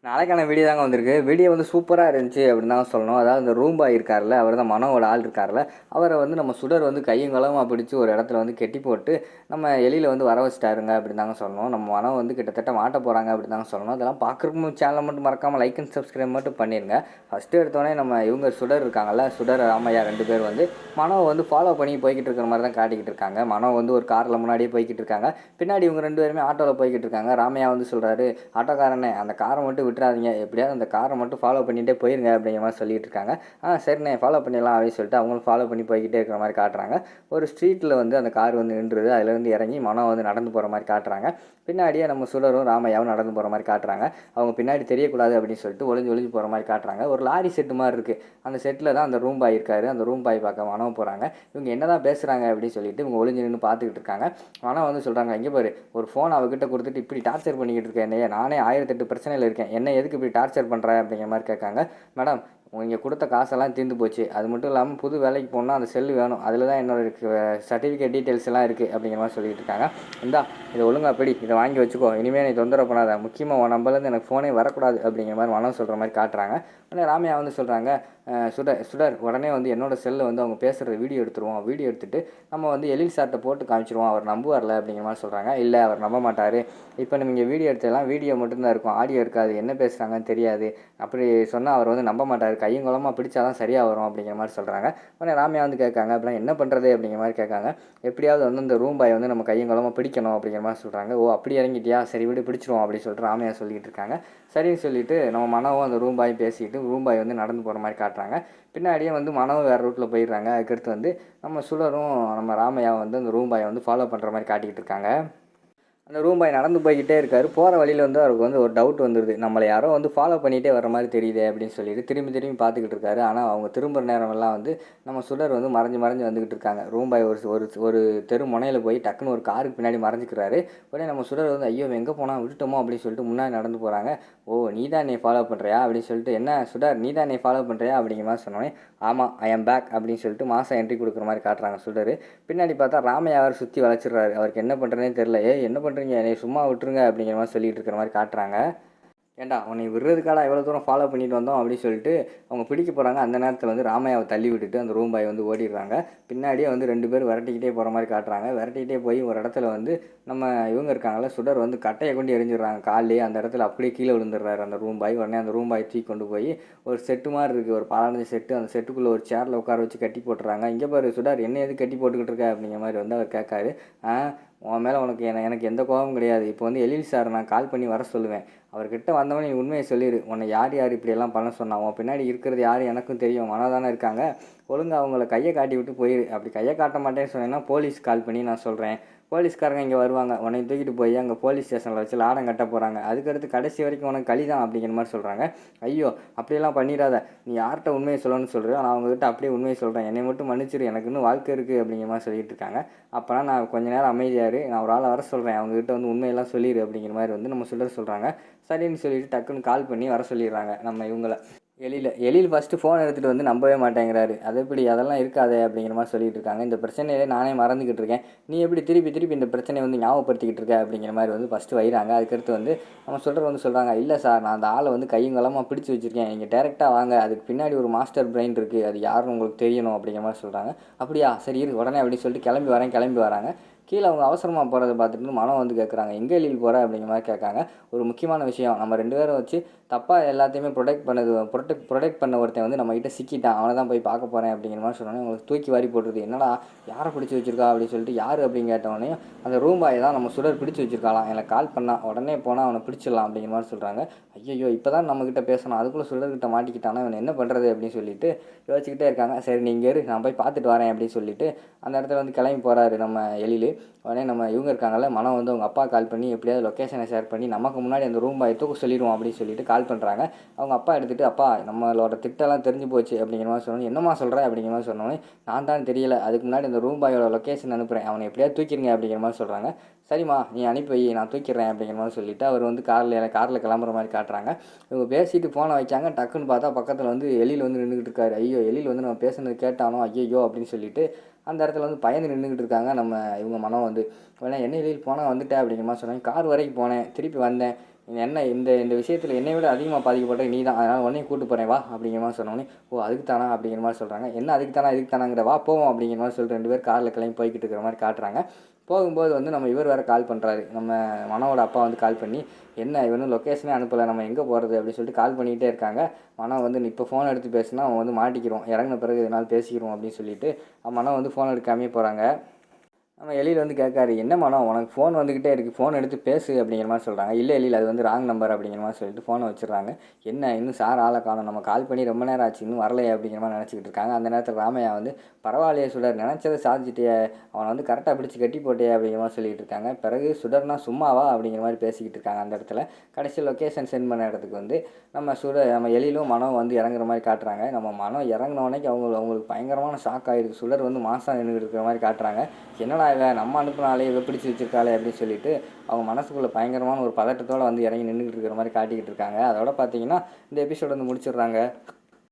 நாளைக்கான வீடியோ தாங்க வந்திருக்கு. வீடியோ வந்து சூப்பராக இருந்துச்சு அப்படின்னு தான் சொல்லணும். அதாவது இந்த ரூம் பாய் இருக்கார்ல, அவர் தான் மனோவோட ஆள் இருக்கார்ல, அவரை வந்து நம்ம சுடர் வந்து கையும் களவுமா பிடிச்சி ஒரு இடத்துல வந்து கெட்டி போட்டு நம்ம எலியில் வந்து வர வச்சிட்டாருங்க அப்படின்னு தாங்க சொல்லணும். நம்ம மனோ வந்து கிட்டத்தட்ட மாட்ட போகிறாங்க அப்படின்னு தாங்க சொல்லணும். அதெல்லாம் பார்க்குறக்கு சேனலை மட்டும் மறக்காமல் லைக் அண்ட் சப்ஸ்கிரைப் மட்டும் பண்ணிடுங்க. ஃபஸ்ட்டு எடுத்தோடனே நம்ம இவங்க சுடர் இருக்காங்கல்ல, சுடர் ராமையா 2 பேர் வந்து மனோவை வந்து ஃபாலோ பண்ணி போய்கிட்டு இருக்கிற மாதிரி தான் காட்டிக்கிட்டு இருக்காங்க. மனோ வந்து ஒரு காரில் முன்னாடியே போய்கிட்டு இருக்காங்க. பின்னாடி இவங்க 2 பேருமே ஆட்டோவில் போய்கிட்டு இருக்காங்க. ராமையா வந்து சொல்கிறாரு, ஆட்டோக்காரனே அந்த காரை மட்டும் விட்டுறாதீங்க, எப்படியாவது அந்த காரை மட்டும் ஃபாலோ பண்ணிகிட்டே போயிருங்க அப்படிங்கிற மாதிரி சொல்லிட்டு இருக்காங்க. சரிண்ணே ஃபாலோ பண்ணிடலாம் அப்படின்னு சொல்லிட்டு அவங்களும் ஃபாலோ பண்ணி போய்கிட்டே இருக்கிற மாதிரி காட்டுறாங்க. ஒரு ஸ்ட்ரீட்டில் வந்து அந்த கார் வந்து நின்றுது. அதுலேருந்து இறங்கி மனோ வந்து நடந்து போகிற மாதிரி காட்டுறாங்க. பின்னாடியே நம்ம சுடரும் ராமையாவும் நடந்து போகிற மாதிரி காட்டுறாங்க. அவங்க பின்னாடி தெரியக்கூடாது அப்படின்னு சொல்லிட்டு ஒளிஞ்சு ஒளிஞ்சு போகிற மாதிரி காட்டுறாங்க. ஒரு லாரி செட்டு மாதிரி இருக்குது. அந்த செட்டில் தான் அந்த ரூம் பாய் இருக்காரு. அந்த ரூம் பாய் பார்க்க மனோ போகிறாங்க. இவங்க என்ன தான் பேசுகிறாங்க அப்படின்னு சொல்லிட்டு இவங்க ஒளிஞ்சு நின்று பார்த்துக்கிட்டு இருக்காங்க. மனோ வந்து சொல்கிறாங்க, இங்கே பாரு, ஒரு ஃபோன் அவகிட்ட கொடுத்துட்டு இப்படி டார்ச்சர் பண்ணிக்கிட்டு இருக்கேன் என்னையே, நானே 1008 பிரச்சனையில் இருக்கேன், என்ன எதுக்கு இப்படி டார்ச்சர் பண்ணுறேன் அப்படிங்கிற மாதிரி கேட்காங்க. மேடம், நீங்கள் கொடுத்த காசெல்லாம் தீர்ந்து போச்சு, அது மட்டும் இல்லாமல் புது வேலைக்கு போனால் அந்த செல்லு வேணும், அதில் தான் என்னோட சர்டிஃபிகேட் டீட்டெயில்ஸ் எல்லாம் இருக்குது அப்படிங்கிற மாதிரி சொல்லிட்டு இருக்காங்க. இந்தா இதை ஒழுங்கா படி, இதை வாங்கி வச்சுக்கோ, இனிமேல் நீ தொந்தரவு பண்ணாத, முக்கியமாக உன் நம்பர்லேருந்து எனக்கு ஃபோனே வரக்கூடாது அப்படிங்கிற மாதிரி மனம் சொல்கிற மாதிரி காட்டுறாங்க. உடனே ராமையா வந்து சொல்கிறாங்க, சுடர் உடனே வந்து என்னோடய செல்லை வந்து அவங்க பேசுகிற வீடியோ எடுத்துருவோம், வீடியோ எடுத்துகிட்டு நம்ம வந்து எழில் சார்ட்டை போட்டு காமிச்சிருவோம், அவர் நம்புவார்ல அப்படிங்கிற மாதிரி சொல்கிறாங்க. இல்லை, அவர் நம்ப மாட்டார், இப்போ நீங்கள் வீடியோ எடுத்தெல்லாம் வீடியோ மட்டும்தான் இருக்கும், ஆடியோ இருக்காது, என்ன பேசுகிறாங்கன்னு தெரியாது, அப்படி சொன்னால் அவர் வந்து நம்ப மாட்டார், கையும் குளமாக பிடிச்சா தான் சரியாக வரும் அப்படிங்கிற மாதிரி சொல்கிறாங்க. உடனே ராமையா வந்து கேட்காங்க, அப்படிலாம் என்ன பண்ணுறது அப்படிங்கிற மாதிரி கேட்காங்க. எப்படியாவது வந்து இந்த ரூம் பாய் வந்து நம்ம கையும் குளமாக பிடிக்கணும் அப்படிங்கிற மாதிரி சொல்கிறாங்க. ஓ அப்படி இறங்கிட்டியா, சரி விடு பிடிச்சிருவோம் அப்படின்னு சொல்லிட்டு ராமையா சொல்லிகிட்டு இருக்காங்க. சரின்னு சொல்லிட்டு நம்ம மனோவும் அந்த ரூம் பாய் பேசிக்கிட்டு ரூம் பாய் வந்து நடந்து போகிற மாதிரி காட்டுறாங்க. பின்னாடியே வந்து மனோவும் வேறு ரூட்டில் போயிடுறாங்க. அதுக்கடுத்து வந்து நம்ம சுடரும் நம்ம ராமையாவை வந்து அந்த ரூம் பாயை வந்து ஃபாலோ பண்ணுற மாதிரி காட்டிக்கிட்டு இருக்காங்க. அந்த ரூம் பாய் நடந்து போய்கிட்டே இருக்கார். போகிற வழியில் வந்து அவருக்கு வந்து ஒரு டவுட் வந்துடுது, நம்மளை யாரோ வந்து ஃபாலோ பண்ணிகிட்டே வர மாதிரி தெரியுது அப்படின்னு சொல்லிட்டு திரும்பி திரும்பி பார்த்துக்கிட்டு இருக்காரு. ஆனால் அவங்க திரும்புகிற நேரமெல்லாம் வந்து நம்ம சுடர் வந்து மறைஞ்சு மறைஞ்சு வந்துக்கிட்டு இருக்காங்க. ரூம் பாய் ஒரு தெரு முனையில் போய் டக்குன்னு ஒரு காருக்கு பின்னாடி மறைஞ்சிக்கிறாரு. உடனே நம்ம சுடர் வந்து ஐயோ எங்கே போனால் விட்டுட்டோமோ அப்படின்னு சொல்லிட்டு முன்னாடி நடந்து போகிறாங்க. ஓ நீ தான் என்னை ஃபாலோ பண்ணுறியா அப்படின்னு சொல்லிட்டு, என்ன சுடர் நீ தான் என்னை ஃபாலோ பண்ணுறியா அப்படிங்கிற மாதிரி சொன்னோன்னே, ஆமாம் ஐ ஆம் பேக் அப்படின்னு சொல்லிட்டு மாதம் என்ட்ரி கொடுக்குற மாதிரி காட்டுறாங்க சுடர். பின்னாடி பார்த்தா ராமையா அவர் சுற்றி வளைச்சிடுறாரு. அவருக்கு என்ன பண்ணுறதுனே தெரில. என்ன பண்ணுறீங்க, என்னை சும்மா விட்டுருங்க அப்படிங்கிற மாதிரி சொல்லிகிட்டு இருக்கிற மாதிரி காட்டுறாங்க. ஏண்டா உன்னை விடுறதுக்காடா எவ்வளோ தூரம் ஃபாலோ பண்ணிட்டு வந்தோம் அப்படின்னு சொல்லிட்டு அவங்க பிடிக்க போகிறாங்க. அந்த நேரத்தில் வந்து ராமையாவை தள்ளி விட்டுட்டு அந்த ரூம் பாய் வந்து ஓடிடுறாங்க. பின்னாடியே வந்து 2 பேர் விரட்டிக்கிட்டே போகிற மாதிரி காட்டுறாங்க. விரட்டிக்கிட்டே போய் ஒரு இடத்துல வந்து நம்ம இவங்க இருக்காங்கள சுடர் வந்து கட்டையை கொண்டு எரிஞ்சிடுறாங்க காலையே. அந்த இடத்துல அப்படியே கீழே விழுந்துடுறாரு அந்த ரூம் பாய். உடனே அந்த ரூம் பாய் தூக்கி கொண்டு போய் ஒரு செட்டு மாதிரி இருக்குது, ஒரு பாலஞ்சு செட்டு, அந்த செட்டுக்குள்ளே ஒரு சேரில் உட்கார வச்சு கட்டி போட்டுறாங்க. இங்கே பாரு சுடர், என்ன எது கட்டி போட்டுக்கிட்டு இருக்க அப்படிங்கிற மாதிரி வந்து அவர் கேட்காரு. உன் மேலே எனக்கு எந்த கோபமும் கிடையாது, இப்போ வந்து எழில் சார் நான் கால் பண்ணி வர சொல்லுவேன், அவர்கிட்ட வந்தவன் நீ உண்மையை சொல்லிடு, உன்னை யார் யார் இப்படியெல்லாம் பண்ண சொன்னா, உன் பின்னாடி இருக்கிறது யார் எனக்கும் தெரியும், மனதானே இருக்காங்க, ஒழுங்கு அவங்கள கையை காட்டி விட்டு போயிடு, அப்படி கையை காட்ட மாட்டேன்னு சொன்னேன்னா போலீஸ் கால் பண்ணி நான் சொல்கிறேன், போலீஸ்காரங்க இங்கே வருவாங்க, உன்னை தூக்கிட்டு போய் அங்கே போலீஸ் ஸ்டேஷனில் வச்சு லாடம் கட்ட போகிறாங்க, அதுக்கடுத்து கடைசி வரைக்கும் உனக்கு களி தான் அப்படிங்கிற மாதிரி சொல்கிறாங்க. ஐயோ அப்படியெல்லாம் பண்ணிடாத, நீ யார்கிட்ட உண்மையை சொல்லணும்னு சொல்கிறியோ நான் அவங்ககிட்ட அப்படியே உண்மையை சொல்கிறேன், என்னை மட்டும் மன்னிச்சிரு, எனக்கு இன்னும் வாழ்க்கை இருக்குது அப்படிங்கிற மாதிரி சொல்லிட்டு இருக்காங்க. அப்போனா நான் கொஞ்ச நேரம் அமைதியாரு, நான் ஒரு ஆளை வர சொல்கிறேன், அவங்ககிட்ட வந்து உண்மையெல்லாம் சொல்லிடு அப்படிங்கிற மாதிரி வந்து நம்ம சொல்கிறாங்க. சரின்னு சொல்லிட்டு டக்குன்னு கால் பண்ணி வர சொல்லிடுறாங்க நம்ம இவங்கள. எழில் ஃபஸ்ட்டு ஃபோன் எடுத்துகிட்டு வந்து நம்பவே மாட்டேங்கிறாரு. அது எப்படி, அதெல்லாம் இருக்காதே அப்படிங்கிற மாதிரி சொல்லிட்டு இருக்காங்க. இந்த பிரச்சனையிலே நானே மறந்துக்கிட்டு இருக்கேன், நீ எப்படி திருப்பி திருப்பி இந்த பிரச்சனையை வந்து ஞாபகப்படுத்திக்கிட்டு இருக்க அப்படிங்கிற மாதிரி வந்து ஃபஸ்ட்டு வைகிறாங்க. அதுக்கடுத்து வந்து நம்ம சொல்கிறாங்க, இல்லை சார் நான் அந்த ஆளை வந்து கையங்கலமாக பிடிச்சி வச்சுருக்கேன், நீங்கள் டேரெக்டாக வாங்க, அதுக்கு பின்னாடி ஒரு மாஸ்டர் பிரெயின் இருக்குது, அது யாருன்னு உங்களுக்கு தெரியணும் அப்படிங்கிற மாதிரி சொல்கிறாங்க. அப்படியா சரி இரு உடனே அப்படின்னு சொல்லிட்டு கிளம்பி வராங்க. கீழே அவங்க அவசரமாக போகிறத பார்த்துட்டு மனம் வந்து கேட்குறாங்க, எங்கே எழில் போகிற அப்படிங்கிற மாதிரி கேட்காங்க. ஒரு முக்கியமான விஷயம், நம்ம 2 பேரும் வச்சு தப்பாக எல்லாத்தையுமே ப்ரொடெக்ட் பண்ண ஒருத்தன் வந்து நம்மகிட்ட சிக்கிட்டான், அவனை தான் போய் பார்க்க போகிறேன் அப்படிங்கிற மாதிரி சொன்னோன்னே உங்களுக்கு தூக்கி வாரி போட்டுருது. என்னடா யாரை பிடிச்சி வச்சிருக்கா அப்படின்னு சொல்லிட்டு, யார் அப்படின்னு கேட்டவொடனே அந்த ரூம் பாயை தான் நம்ம சுடர் பிடிச்சி வச்சிருக்காளாம், எனக்கு கால் பண்ணால் உடனே போனால் அவனை பிடிச்சிடலாம் அப்படிங்கிற மாதிரி சொல்கிறாங்க. ஐயோ இப்போ தான் நம்மக்கிட்ட பேசணும், அதுக்குள்ளே சுடர்கிட்ட மாட்டிக்கிட்டானா இவன் என்ன பண்ணுறது அப்படின்னு சொல்லிட்டு யோசிச்சுக்கிட்டே இருக்காங்க. சரி நீங்கள் இரு நான் போய் பார்த்துட்டு வரேன் அப்படின்னு சொல்லிட்டு அந்த இடத்துல வந்து கிளம்பி போகிறாரு நம்ம எழில். உடனே நம்ம இவங்க இருக்காங்கல்ல மனம் வந்து அவங்க அப்பா கால் பண்ணி எப்படியாவது லொக்கேஷனை ஷேர் பண்ணி நமக்கு முன்னாடி அந்த ரூம் பாயை தூக்க சொல்லிடுவோம் அப்படின்னு சொல்லிட்டு கால் பண்ணுறாங்க. அவங்க அப்பா எடுத்துகிட்டு, அப்பா நம்மளோட திட்டம்லாம் தெரிஞ்சு போச்சு அப்படிங்கிற மாதிரி சொன்னோன்னே, என்னம்மா சொல்கிறேன் அப்படிங்கிற மாதிரி சொன்னோன்னே, நான் தான் தெரியல, அதுக்கு முன்னாடி அந்த ரூம் பாயோட லொக்கேஷன் அனுப்புகிறேன், அவனை எப்படியாவது தூக்கிடுங்க அப்படிங்கிற மாதிரி சொல்கிறாங்க. சரிம்மா நீ அனுப்பி வை நான் தூக்கிடுறேன் அப்படிங்கிற மாதிரி சொல்லிவிட்டு அவர் வந்து காரில் கிளம்புற மாதிரி காட்டுறாங்க. இவங்க பேசிட்டு ஃபோனை வைக்காங்க. டக்குன்னு பார்த்தா பக்கத்தில் வந்து எழில் வந்து நின்றுக்கிட்டு இருக்காரு. ஐயோ எழில் வந்து நம்ம பேசுனது கேட்டானோ ஐயோ அப்படின்னு சொல்லிட்டு அந்த இடத்துல வந்து பயந்து நின்றுக்கிட்டு இருக்காங்க நம்ம இவங்க மனம் வந்து. உடனே என்ன எழில் போனால் வந்துட்டேன் அப்படிங்கிற மாதிரி சொன்னாங்க. கார் வரைக்கும் போனேன், திருப்பி வந்தேன், என்ன இந்த இந்த விஷயத்தில் என்னை விட அதிகமாக பாதிக்கப்பட்ட நீ தான், அதனால் உடனே கூட்டு போகிறேன் வா அப்படிங்கிற மாதிரி சொன்னோன்னே, ஓ அதுக்கு தானா அப்படிங்கிற மாதிரி சொல்கிறாங்க. என்ன அதுக்கு தானாங்கிற வா போவோம் அப்படிங்கிற மாதிரி சொல்லிட்டு 2 பேர் காரில் கிளம்பி போய்கிட்டு இருக்கிற மாதிரி காட்டுறாங்க. போகும்போது வந்து நம்ம இவர் வேறு கால் பண்ணுறாரு, நம்ம மனோவோட அப்பா வந்து கால் பண்ணி, என்ன இவனும் லொக்கேஷனே அனுப்பலை, நம்ம எங்கே போகிறது அப்படின்னு சொல்லிட்டு கால் பண்ணிக்கிட்டே இருக்காங்க. மனோ வந்து இப்போ ஃபோன் எடுத்து பேசினா அவன் வந்து மாட்டிக்கிறோம், இறங்கின பிறகு இதனால் பேசிக்கிறோம் அப்படின்னு சொல்லிட்டு மனோ வந்து ஃபோன் எடுக்காமே போகிறாங்க. நம்ம எழில் வந்து கேட்காரு, என்ன மனம் உனக்கு ஃபோன் வந்துக்கிட்டே இருக்குது, ஃபோன் எடுத்து பேசு அப்படிங்கிற மாதிரி சொல்கிறாங்க. இல்லை எழில் அது வந்து ராங் நம்பர் அப்படிங்கிற மாதிரி சொல்லிட்டு ஃபோனை வச்சிடுறாங்க. என்ன இன்னும் சார் ஆளை காணோம், நம்ம கால் பண்ணி ரொம்ப நேரம் ஆச்சு இன்னும் வரலையே அப்படிங்கிற மாதிரி நினச்சிக்கிட்டு இருக்காங்க. அந்த நேரத்தில் ராமையா வந்து, பரவாயில்லையே சுடர், நினச்சதை சாதிச்சிட்டியே, அவனை வந்து கரெக்டாக பிடிச்சி கட்டி போட்டே அப்படிங்கிற மாதிரி சொல்லிகிட்டு இருக்காங்க. பிறகு சுடர்னா சும்மாவா அப்படிங்கிற மாதிரி பேசிக்கிட்டு இருக்காங்க. அந்த இடத்துல கடைசி லொக்கேஷன் சென்ட் பண்ண இடத்துக்கு வந்து நம்ம எழிலும் மனம் வந்து இறங்குற மாதிரி காட்டுறாங்க. நம்ம மனம் இறங்கினோடனே அவங்களுக்கு பயங்கரமான ஷாக் ஆகிருக்கு. சுடர் வந்து மாதம் நின்றுட்டு இருக்கிற மாதிரி காட்டுறாங்க. என்னடா இவன் நம்ம அனுப்புனாலே இவ பிடிச்சி வச்சிருக்காளே அப்படின்னு சொல்லிட்டு அவங்க மனசுக்குள்ளே பயங்கரமான ஒரு பதட்டத்தோடு வந்து இறங்கி நின்றுக்கிட்டு இருக்கிற மாதிரி காட்டிக்கிட்டு இருக்காங்க. அதோட பார்த்தீங்கன்னா இந்த எபிசோடு வந்து முடிச்சிடுறாங்க.